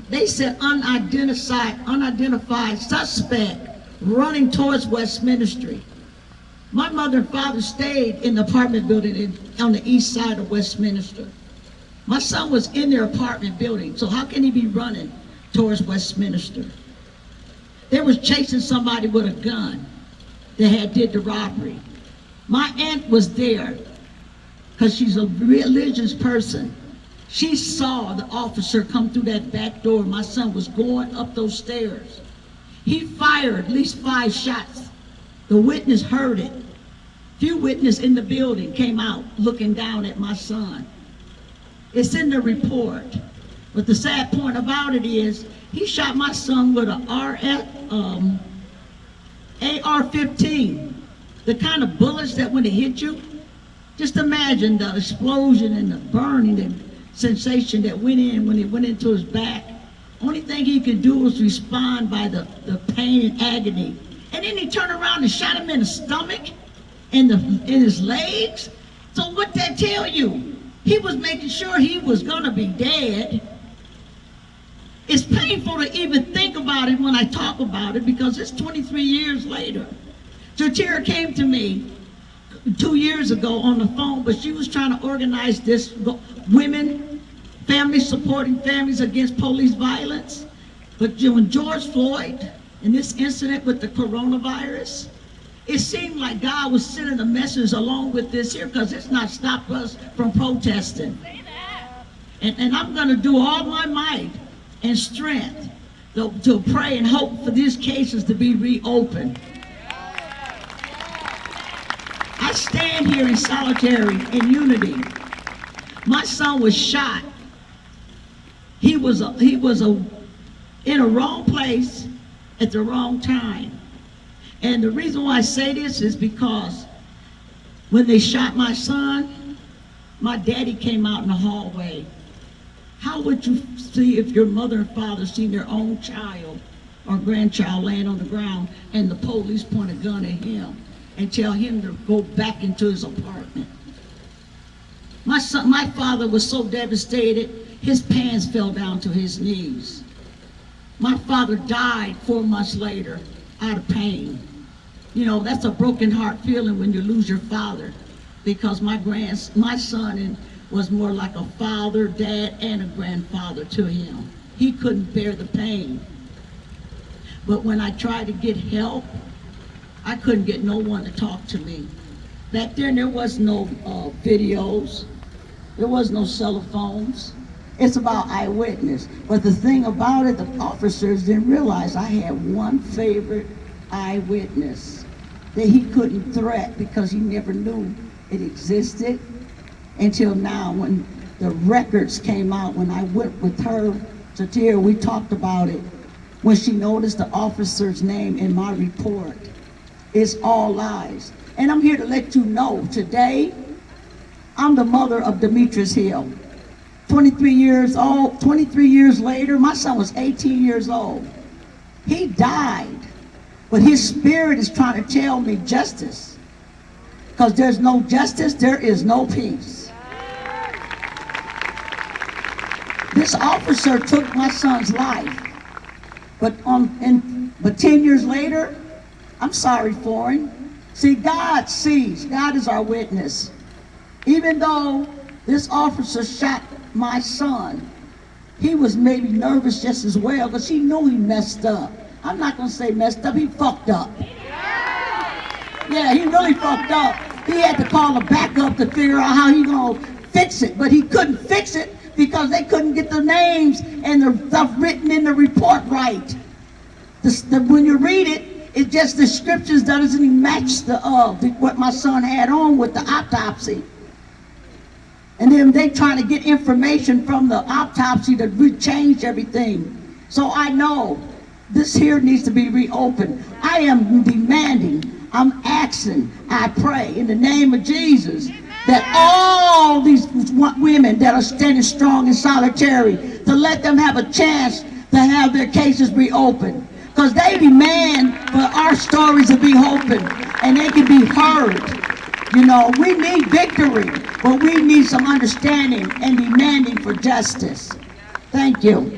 They said unidentified suspect running towards Westminster. My mother and father stayed in the apartment building on the east side of Westminster. My son was in their apartment building, so how can he be running towards Westminster? They was chasing somebody with a gun that did the robbery. My aunt was there because she's a religious person. She saw the officer come through that back door. My son was going up those stairs. He fired at least 5 shots. The witness heard it. Few witnesses in the building came out looking down at my son. It's in the report. But the sad point about it is, he shot my son with an AR-15. The kind of bullets that when it hit you, just imagine the explosion and the burning and sensation that went in when it went into his back. Only thing he could do was respond by the pain and agony. And then he turned around and shot him in the stomach and in his legs. So what that tell you? He was making sure he was gonna be dead. It's painful to even think about it when I talk about it because it's 23 years later. Tara came to me 2 years ago on the phone, but she was trying to organize this women, families supporting families against police violence. But when George Floyd and this incident with the coronavirus, it seemed like God was sending a message along with this here because it's not stopped us from protesting. And I'm going to do all my might and strength to pray and hope for these cases to be reopened. I stand here in solidarity, in unity. My son was shot. He was in a wrong place at the wrong time. And the reason why I say this is because when they shot my son, my daddy came out in the hallway. How would you see if your mother and father seen their own child or grandchild laying on the ground and the police point a gun at him and tell him to go back into his apartment? My father was so devastated, his pants fell down to his knees. My father died 4 months later out of pain. You know, that's a broken heart feeling when you lose your father, because my son was more like a father, dad, and a grandfather to him. He couldn't bear the pain. But when I tried to get help, I couldn't get no one to talk to me. Back then, there was no videos. There was no cell phones. It's about eyewitness. But the thing about it, the officers didn't realize I had one favorite eyewitness that he couldn't threat because he never knew it existed until now when the records came out. When I went with her to Tara, we talked about it. When she noticed the officer's name in my report, it's all lies. And I'm here to let you know today, I'm the mother of Demetrius Hill. 23 years old, 23 years later, my son was 18 years old. He died, but his spirit is trying to tell me justice. Because there's no justice, there is no peace. This officer took my son's life, but 10 years later, I'm sorry for him. See, God sees. God is our witness. Even though this officer shot my son, he was maybe nervous just as well because he knew he messed up. I'm not going to say messed up, he fucked up. Yeah, he really fucked up. He had to call a backup to figure out how he going to fix it, but he couldn't fix it because they couldn't get the names and the stuff written in the report right. When you read it, it's just the scriptures doesn't even match what my son had on with the autopsy. And then they trying to get information from the autopsy to change everything. So I know this here needs to be reopened. I am demanding, I'm asking, I pray in the name of Jesus that all these women that are standing strong and solitary, to let them have a chance to have their cases reopened. Because they demand for our stories to be open and they can be heard. You know, we need victory, but we need some understanding and demanding for justice. Thank you.